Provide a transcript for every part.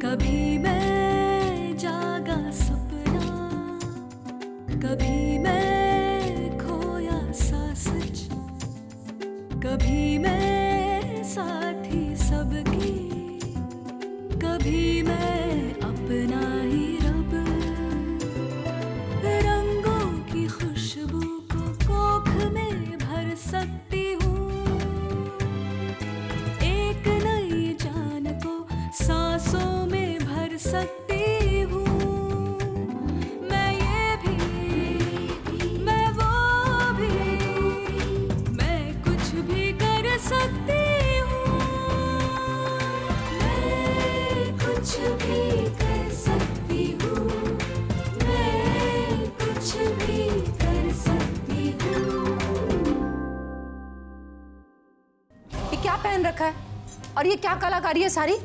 कभी मैं जागा सपना, कभी मैं खोया सा सच, कभी मैं साथी सबकी, कभी मैं अपना ही रब। रंगों की खुशबू को कोख में भर सकती हूँ, एक नई जान को सांसों में भर सकती हूँ। मैं ये भी, मैं वो भी, मैं कुछ भी कर सकती हूँ। मैं कुछ भी कर सकती हूँ, मैं कुछ भी कर सकती हूँ। ये क्या पहन रखा है और ये क्या कलाकारी है सारी?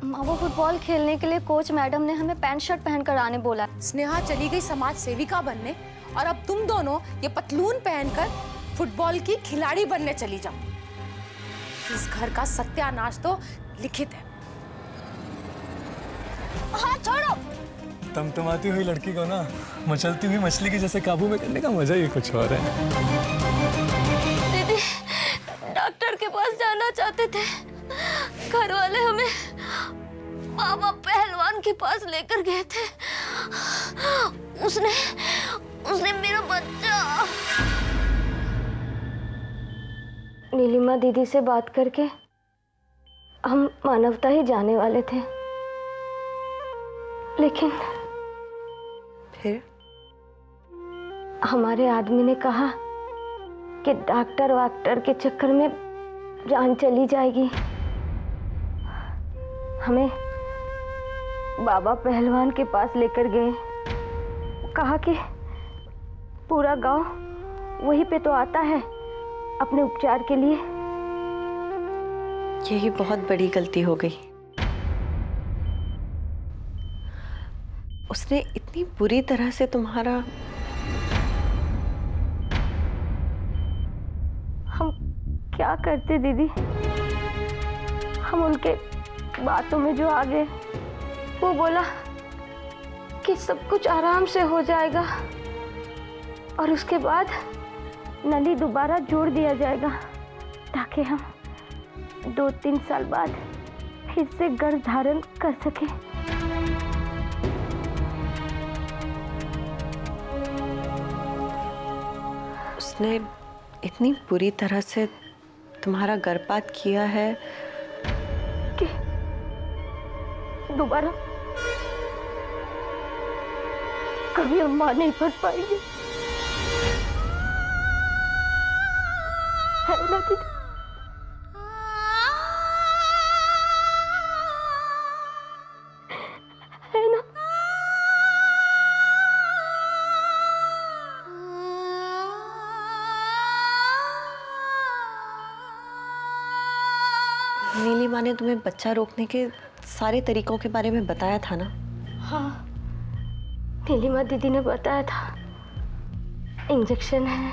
माँ, वो फुटबॉल खेलने के लिए कोच मैडम ने हमें पैंट शर्ट पहनकर आने बोला। स्नेहा चली गई समाज सेविका बनने और अब तुम दोनों ये पतलून पहनकर फुटबॉल की खिलाड़ी बनने चली जाओ। इस घर का सत्यानाश तो लिखित है। हाँ, छोड़ो। तमतमाती हुई लड़की को ना मचलती हुई मछली की जैसे काबू में करने का मजा ही कुछ और है। दीदी डॉक्टर के पास जाना चाहते थे, घर वाले हमें बाबा पहलवान के पास लेकर गए थे। उसने मेरा बच्चा। नीलिमा दीदी से बात करके हम मानवता ही जाने वाले थे, लेकिन फिर हमारे आदमी ने कहा कि डॉक्टर वाक्टर के चक्कर में जान चली जाएगी। हमें बाबा पहलवान के पास लेकर गए। कहा कि पूरा गांव वहीं पे तो आता है अपने उपचार के लिए। यही बहुत बड़ी गलती हो गई। उसने इतनी बुरी तरह से तुम्हारा। हम क्या करते दीदी, हम उनके बातों में जो आ गए। वो बोला कि सब कुछ आराम से हो जाएगा और उसके बाद नली दोबारा जोड़ दिया जाएगा ताकि हम 2-3 साल बाद फिर से गर्भ धारण कर सके। उसने इतनी बुरी तरह से तुम्हारा गर्भपात किया है कि दोबारा कभी हम मां नहीं बन पाएंगे, है ना दीदी? है ना? नीलिमा ने तुम्हें बच्चा रोकने के सारे तरीकों के बारे में बताया था ना? हाँ, नीलिमा दीदी ने बताया था। इंजेक्शन है,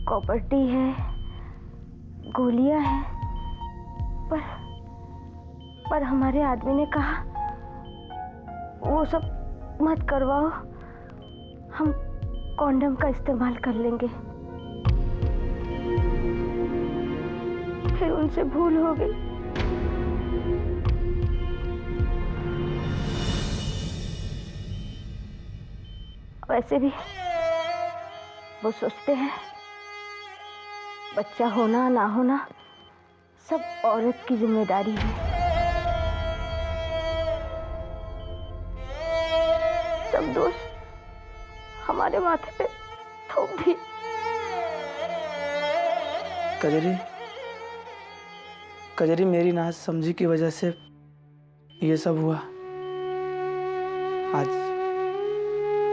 कॉपर टी है, गोलियां हैं, पर हमारे आदमी ने कहा वो सब मत करवाओ, हम कॉन्डम का इस्तेमाल कर लेंगे। फिर उनसे भूल हो गई। वैसे भी वो सोचते हैं बच्चा होना ना होना सब औरत की जिम्मेदारी है। सब दोष हमारे माथे पे थोप दिए। कजरी मेरी ना समझी की वजह से ये सब हुआ।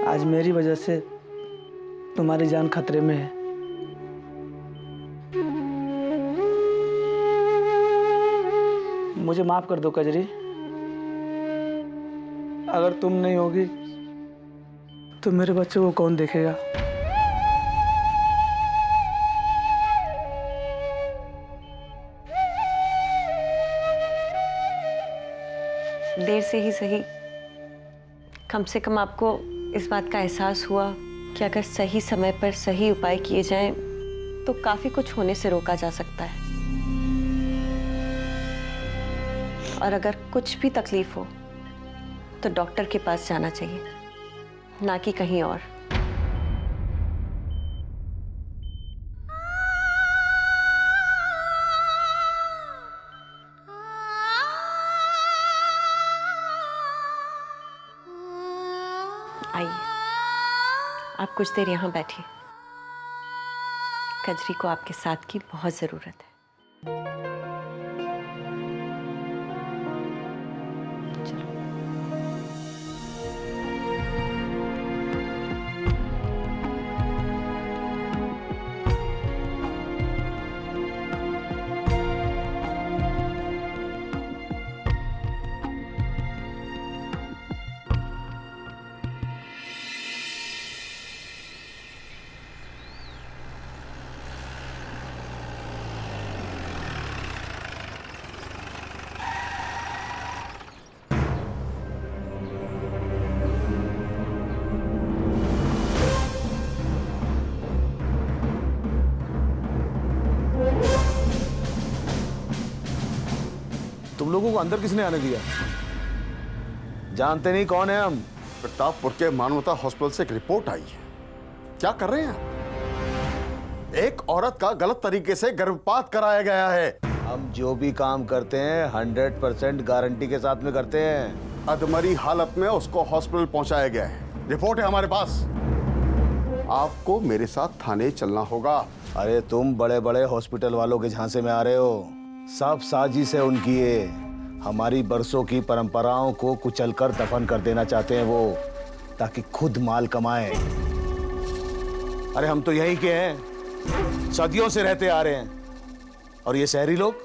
आज मेरी वजह से तुम्हारी जान खतरे में है। मुझे माफ कर दो कजरी। अगर तुम नहीं होगी तो मेरे बच्चे को कौन देखेगा? देर से ही सही कम से कम आपको इस बात का एहसास हुआ कि अगर सही समय पर सही उपाय किए जाएं तो काफी कुछ होने से रोका जा सकता है। और अगर कुछ भी तकलीफ हो तो डॉक्टर के पास जाना चाहिए, ना कि कहीं और। आइए, आप कुछ देर यहाँ बैठिए। कजरी को आपके साथ की बहुत जरूरत है। चलो। तुम लोगों को अंदर किसने आने दिया? जानते नहीं कौन है हम? प्रतापपुर के मानवता हॉस्पिटल से एक रिपोर्ट आई है। क्या कर रहे हैं? एक औरत का गलत तरीके से गर्भपात कराया गया है। हम जो भी काम करते हैं 100% गारंटी के साथ में करते हैं। अधमरी हालत में उसको हॉस्पिटल पहुंचाया गया है। रिपोर्ट है हमारे पास। आपको मेरे साथ थाने चलना होगा। अरे तुम बड़े बड़े हॉस्पिटल वालों के झांसे में आ रहे हो। सब साजिश है उनकी। ये हमारी बरसों की परंपराओं को कुचलकर दफन कर देना चाहते हैं वो, ताकि खुद माल कमाएं। अरे हम तो यहीं के हैं, सदियों से रहते आ रहे हैं। और ये शहरी लोग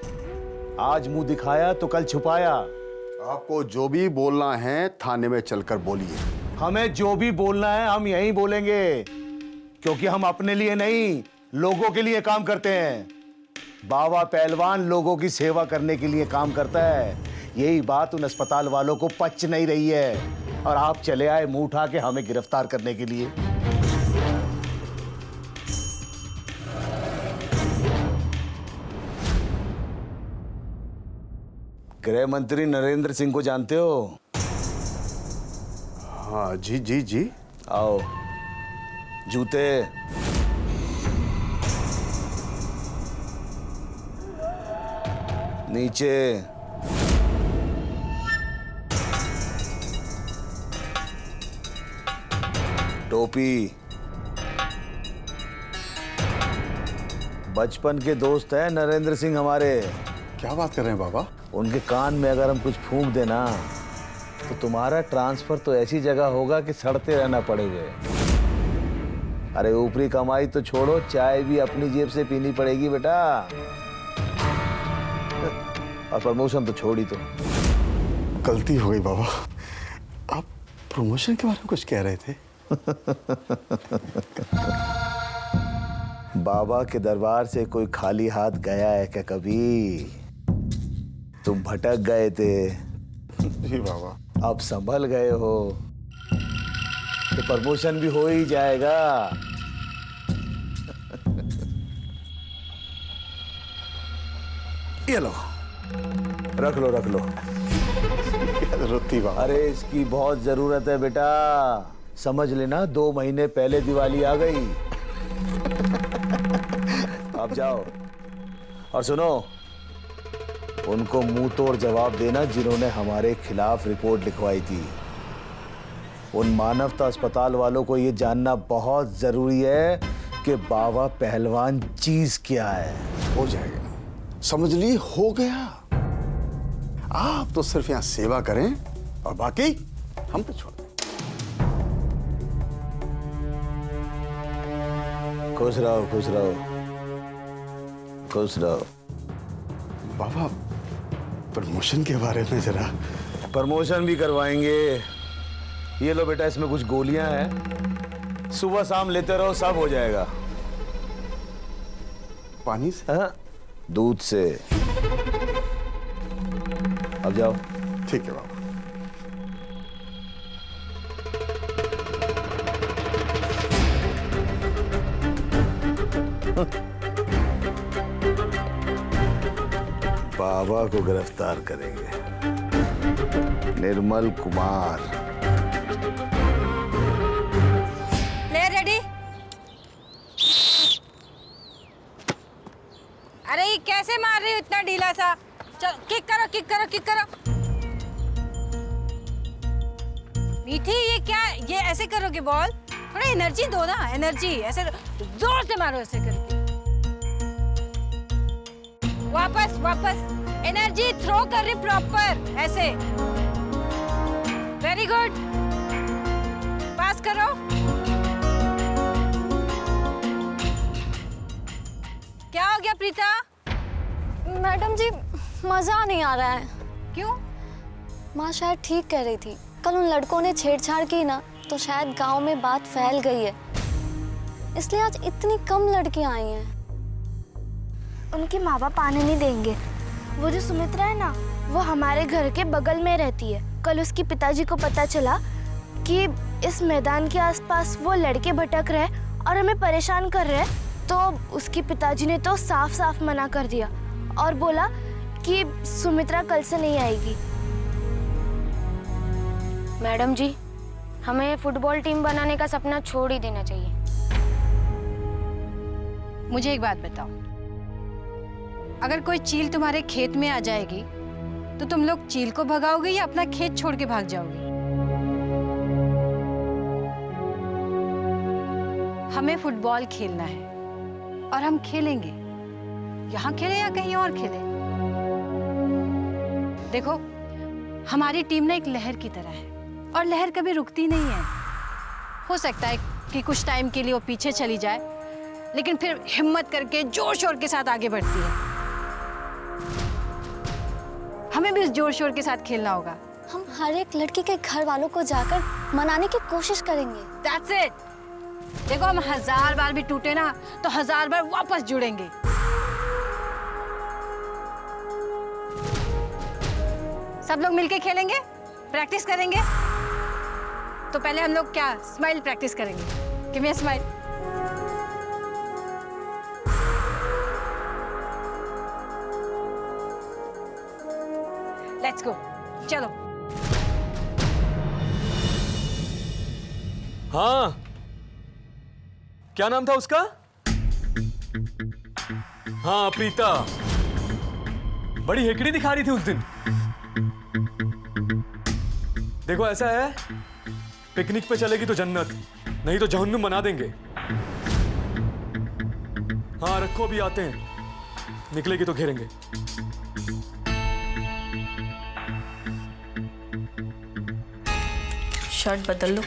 आज मुंह दिखाया तो कल छुपाया। आपको जो भी बोलना है थाने में चलकर बोलिए। हमें जो भी बोलना है हम यहीं बोलेंगे, क्योंकि हम अपने लिए नहीं लोगों के लिए काम करते हैं। बाबा पहलवान लोगों की सेवा करने के लिए काम करता है। यही बात उन अस्पताल वालों को पच नहीं रही है, और आप चले आए मुंह उठा के हमें गिरफ्तार करने के लिए। गृह मंत्री नरेंद्र सिंह को जानते हो? हाँ जी जी जी। आओ, जूते। नीचे। टोपी। बचपन के दोस्त हैं नरेंद्र सिंह हमारे। क्या बात कर रहे हैं बाबा? उनके कान में अगर हम कुछ फूंक देना तो तुम्हारा ट्रांसफर तो ऐसी जगह होगा कि सड़ते रहना पड़ेगा। अरे ऊपरी कमाई तो छोड़ो, चाय भी अपनी जेब से पीनी पड़ेगी बेटा। और प्रमोशन तो छोड़ ही दो। गलती हो गई बाबा। आप प्रमोशन के बारे में कुछ कह रहे थे। बाबा के दरबार से कोई खाली हाथ गया है क्या कभी? तुम भटक गए थे, जी बाबा। अब संभल गए हो तो प्रमोशन भी हो ही जाएगा। ये लो, रख लो रख लो। जरूरत थी बाबा। अरे इसकी बहुत जरूरत है बेटा। समझ लेना 2 महीने पहले दिवाली आ गई। अब जाओ और सुनो, उनको मुंह तोड़ जवाब देना जिन्होंने हमारे खिलाफ रिपोर्ट लिखवाई थी। उन मानवता अस्पताल वालों को ये जानना बहुत जरूरी है कि बाबा पहलवान चीज क्या है। हो जाएगा, समझ ली, हो गया। आप तो सिर्फ यहाँ सेवा करें और बाकी हम पे छोड़ दें। खुश रहो खुश रहो खुश रहो। बाबा प्रमोशन के बारे में जरा। प्रमोशन भी करवाएंगे। ये लो बेटा, इसमें कुछ गोलियां हैं, सुबह शाम लेते रहो, सब हो जाएगा। पानी से? हाँ, दूध से। अब जाओ। ठीक है बाबा। बाबा को गिरफ्तार करेंगे। निर्मल कुमार। Player ready? अरे ये कैसे मार रही हो इतना ढीला सा? चलो किक करो, किक करो, किक करो। मीठी, ये क्या, ये ऐसे करोगे बॉल? थोड़ा एनर्जी दो ना, एनर्जी। ऐसे जोर से मारो, ऐसे करके। वापस वापस एनर्जी थ्रो कर रही प्रॉपर, ऐसे। Very good. पास करो। क्या हो गया प्रीता? मैडम जी, मजा नहीं आ रहा है। क्यों? माँ शायद ठीक कह रही थी। कल उन लड़कों ने छेड़छाड़ की ना, तो शायद गांव में बात फैल गई है, इसलिए आज इतनी कम लड़कियां आई हैं। उनके माँ बाप आने नहीं देंगे। वो जो सुमित्रा है ना, वो हमारे घर के बगल में रहती है। कल उसके पिताजी को पता चला कि इस मैदान के आसपास वो लड़के भटक रहे और हमें परेशान कर रहे, तो उसके पिताजी ने तो साफ साफ मना कर दिया और बोला कि सुमित्रा कल से नहीं आएगी। मैडम जी, हमें फुटबॉल टीम बनाने का सपना छोड़ ही देना चाहिए। मुझे एक बात बताओ, अगर कोई चील तुम्हारे खेत में आ जाएगी तो तुम लोग चील को भगाओगे या अपना खेत छोड़ के भाग जाओगे? हमें फुटबॉल खेलना है और हम खेलेंगे। यहाँ खेले या कहीं और खेले। देखो, हमारी टीम ना एक लहर की तरह है और लहर कभी रुकती नहीं है। हो सकता है कि कुछ टाइम के लिए वो पीछे चली जाए, लेकिन फिर हिम्मत करके जोर शोर के साथ आगे बढ़ती है। हमें भी इस जोर शोर के साथ खेलना होगा। हम हर एक लड़की के घर वालों को जाकर मनाने की कोशिश करेंगे। That's it. देखो, हम 1000 बार भी टूटे ना तो 1000 बार वापस जुड़ेंगे। सब लोग मिलके खेलेंगे, प्रैक्टिस करेंगे। तो पहले हम लोग क्या स्माइल प्रैक्टिस करेंगे। Give me a smile. Let's go, चलो। हाँ, क्या नाम था उसका? हाँ, प्रीता। बड़ी हेकड़ी दिखा रही थी उस दिन। देखो, ऐसा है, पिकनिक पे चलेगी तो जन्नत, नहीं तो जहन्नुम बना देंगे। हाँ, रखो, अभी आते हैं। निकलेगी तो घेरेंगे। शर्ट बदल लो,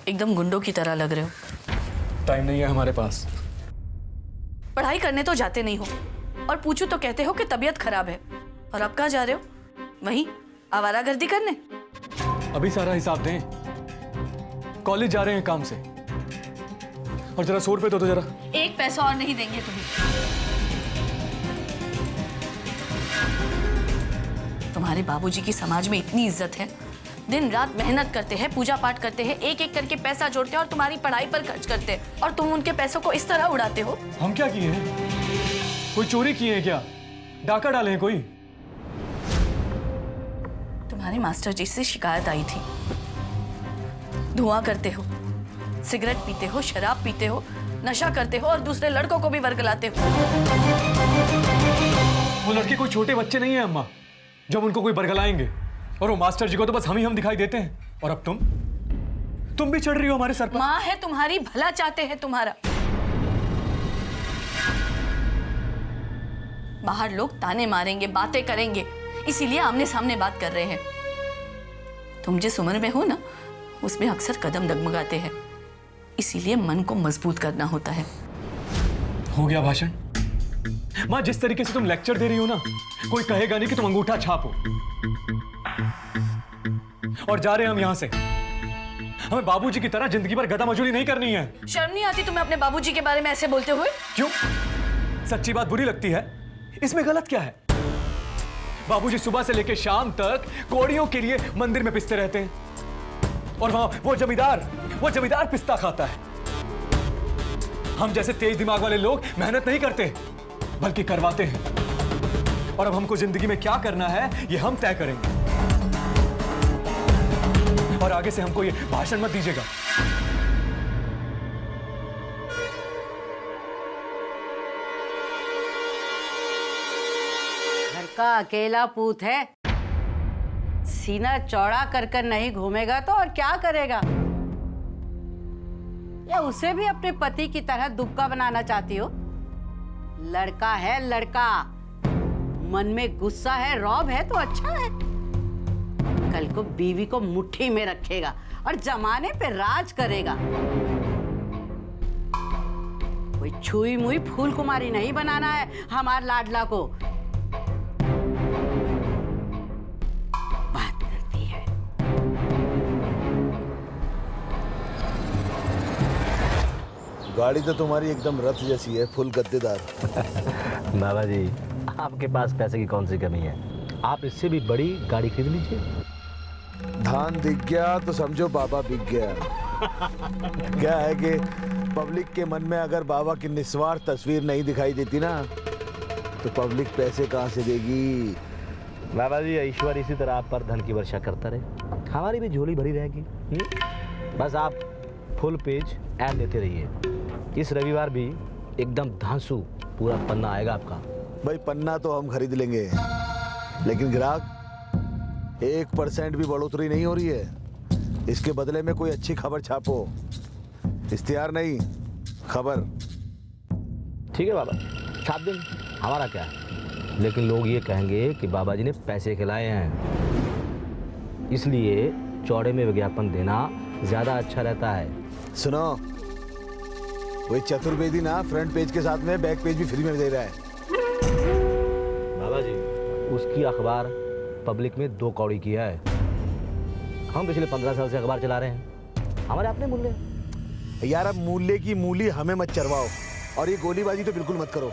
एकदम गुंडों की तरह लग रहे हो। टाइम नहीं है हमारे पास। पढ़ाई करने तो जाते नहीं हो और पूछूं तो कहते हो कि तबीयत खराब है। और अब कहाँ जा रहे हो? वहीं आवारागर्दी करने। अभी सारा हिसाब दें। कॉलेज जा रहे हैं काम से। और जरा 100 रुपए दो तो जरा। एक पैसा और नहीं देंगे तुम्हें। तुम्हारे बाबूजी की समाज में इतनी इज्जत है, दिन रात मेहनत करते हैं, पूजा पाठ करते हैं, एक एक करके पैसा जोड़ते हैं और तुम्हारी पढ़ाई पर खर्च करते हैं, और तुम उनके पैसों को इस तरह उड़ाते हो। हम क्या किए हैं? कोई चोरी किए हैं क्या? डाका डाले हैं कोई? तुम्हारे मास्टर जी से शिकायत आई थी। धुआं करते हो, सिगरेट पीते हो, शराब पीते हो, नशा करते हो और दूसरे लड़कों को भी वर्गलाते हो। वो लड़के कोई छोटे बच्चे नहीं है अम्मा, जब उनको कोई बरगलाएंगे। और वो मास्टर जी को तो बस हम दिखाई देते हैं। और अब तुम भी चढ़ रही हो हमारे सर पर। माँ है तुम्हारी, भला चाहते हैं तुम्हारा। बाहर लोग ताने मारेंगे, बातें करेंगे, इसीलिए आमने सामने बात कर रहे हैं। तुम जिस उम्र में हो ना, उसमें अक्सर कदम डगमगाते हैं, इसीलिए मन को मजबूत करना होता है। हो गया भाषण। माँ, जिस तरीके से तुम लेक्चर दे रही हो ना, कोई कहेगा नहीं कि तुम अंगूठा छापो। और जा रहे हैं हम यहाँ से। हमें बाबूजी की तरह जिंदगी भर गधा मजूरी नहीं करनी है। शर्म नहीं आती तुम्हें अपने बाबूजी के बारे में ऐसे बोलते हुए? क्यों? सच्ची बात बुरी लगती है? इसमें गलत क्या है? बाबूजी सुबह से लेकर शाम तक कौड़ियों के लिए मंदिर में पिसते रहते हैं, और वहां वो जमींदार पिस्ता खाता है। हम जैसे तेज दिमाग वाले लोग मेहनत नहीं करते बल्कि करवाते हैं। और अब हमको जिंदगी में क्या करना है ये हम तय करेंगे। और आगे से हमको ये भाषण मत दीजिएगा। घर का अकेला पूत है, सीना चौड़ा कर कर नहीं घूमेगा तो और क्या करेगा? या उसे भी अपने पति की तरह दुबका बनाना चाहती हो? लड़का है लड़का, मन में गुस्सा है, रौब है तो अच्छा है। कल को बीवी को मुट्ठी में रखेगा और जमाने पे राज करेगा। कोई छुई मुई फूल कुमारी नहीं बनाना है हमार लाडला को। बात करती है। गाड़ी तो तुम्हारी एकदम रथ जैसी है, फुल गद्देदार। बाबा जी, आपके पास पैसे की कौन सी कमी है? आप इससे भी बड़ी गाड़ी खरीद लीजिए। धान दिख गया तो समझो बाबा बिक गया। क्या है कि पब्लिक के मन में अगर बाबा की निस्वार्थ तस्वीर नहीं दिखाई देती ना, तो पब्लिक पैसे कहाँ से देगी? बाबा जी, ईश्वर इसी तरह आप पर धन की वर्षा करता रहे, हमारी भी झोली भरी रहेगी। बस आप फुल पेज ऐड देते रहिए। इस रविवार भी एकदम धांसू पूरा पन्ना आएगा आपका। भाई पन्ना तो हम खरीद लेंगे, लेकिन ग्राहक 1% भी बढ़ोतरी नहीं हो रही है। इसके बदले में कोई अच्छी खबर छापो। इश्तिहार नहीं, खबर। ठीक है बाबा, छाप देंगे, हमारा क्या है। लेकिन लोग ये कहेंगे कि बाबा जी ने पैसे खिलाए हैं, इसलिए चौड़े में विज्ञापन देना ज्यादा अच्छा रहता है। सुनो, वही चतुर्वेदी ना फ्रंट पेज के साथ में बैक पेज भी फ्री में दे रहा है। बाबा जी, उसकी अखबार पब्लिक में 2 कौड़ी किया है। हम पिछले 15 साल से अखबार चला रहे हैं, हमारे अपने मूल्य। यार अब मूल्य की मूली हमें मत चरवाओ, और ये गोलीबाजी तो बिल्कुल मत करो।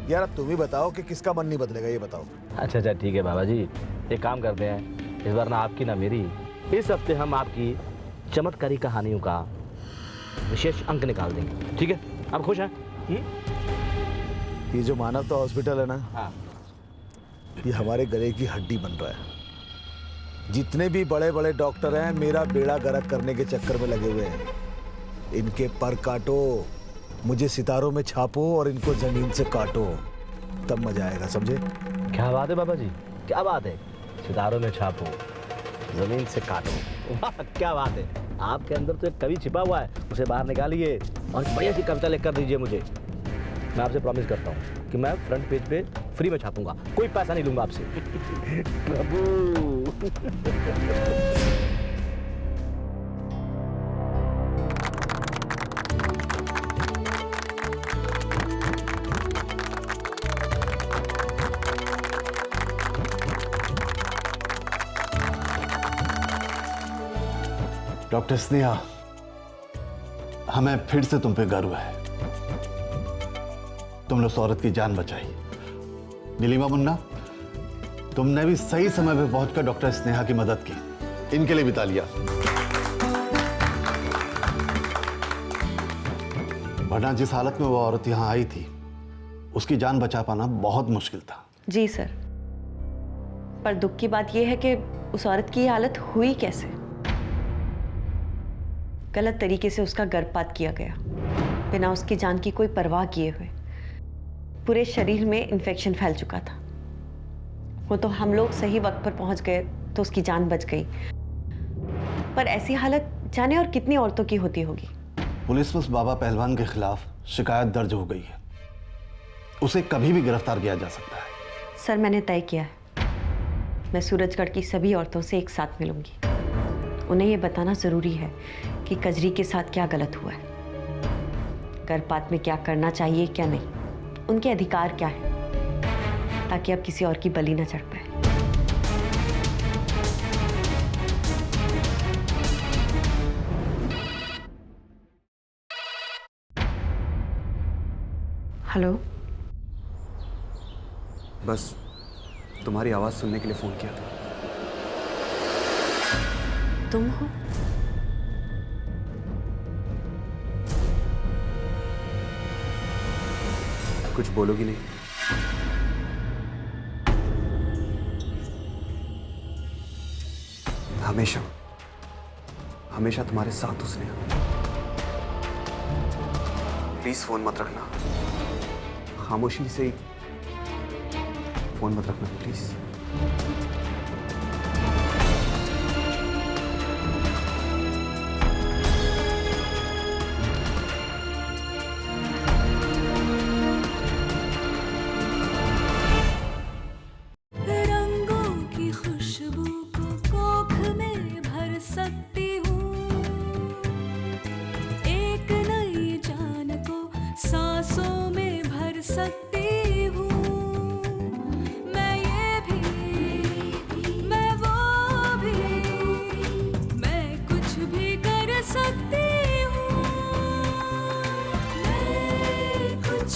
यार अब तुम ही बताओ कि किसका मन नहीं बदलेगा, ये बताओ। अच्छा ठीक है बाबा जी, एक काम करते हैं, इस बार ना आपकी ना मेरी, इस हफ्ते हम आपकी चमत्कारी कहानियों का विशेष अंक निकाल देंगे। ठीक है, आप खुश हैं? ये जो मानवता हॉस्पिटल है ना, हाँ, ये हमारे गले की हड्डी बन रहा है। जितने भी बड़े बड़े डॉक्टर हैं मेरा बेड़ा गर्क करने के चक्कर में लगे हुए हैं। इनके पर काटो, मुझे सितारों में छापो और इनको जमीन से काटो, तब मजा आएगा, समझे? क्या बात है बाबा जी, क्या बात है। सितारों में छापो, जमीन से काटो, वाह क्या बात है। आपके अंदर तो एक कवि छिपा हुआ है, उसे बाहर निकालिए और बढ़िया सी कविता लिख कर दीजिए मुझे। मैं आपसे प्रॉमिस करता हूँ कि मैं फ्रंट पेज पे फ्री में छापूंगा, कोई पैसा नहीं लूंगा आपसे। प्रभु। डॉक्टर स्नेहा, हमें फिर से तुम पे गर्व है। तुमने उस औरत की जान बचाई। नीलिमा मुन्ना, तुमने भी सही समय पे पहुंचकर डॉक्टर स्नेहा की मदद की। इनके लिए भी तालियां। वरना जिस हालत में वो औरत यहां आई थी, उसकी जान बचा पाना बहुत मुश्किल था। जी सर, पर दुख की बात यह है कि उस औरत की हालत हुई कैसे? गलत तरीके से उसका गर्भपात किया गया, बिना उसकी जान की कोई परवाह किए हुए। पूरे शरीर में इन्फेक्शन फैल चुका था। वो तो हम लोग सही वक्त पर पहुंच गए तो उसकी जान बच गई, पर ऐसी हालत जाने और कितनी औरतों की होती होगी। पुलिस में उस बाबा पहलवान के खिलाफ शिकायत दर्ज हो गई है। उसे कभी भी गिरफ्तार किया जा सकता है। सर, मैंने तय किया है, मैं सूरजगढ़ की सभी औरतों से एक साथ मिलूंगी। उन्हें यह बताना जरूरी है कि कजरी के साथ क्या गलत हुआ है, गर्भपात में क्या करना चाहिए क्या नहीं, उनके अधिकार क्या है, ताकि अब किसी और की बलि न चढ़ पाए। हेलो, बस तुम्हारी आवाज सुनने के लिए फोन किया था। तुम हो? कुछ बोलोगी नहीं? हमेशा हमेशा तुम्हारे साथ उसने। प्लीज फोन मत रखना, खामोशी से ही फोन मत रखना प्लीज। रंगों की खुशबू को कोख में भर सकती हूँ, एक नई जान को सांसों में भर सकती हूँ। मैं ये भी, मैं वो भी, मैं कुछ भी कर सकती हूँ, मैं कुछ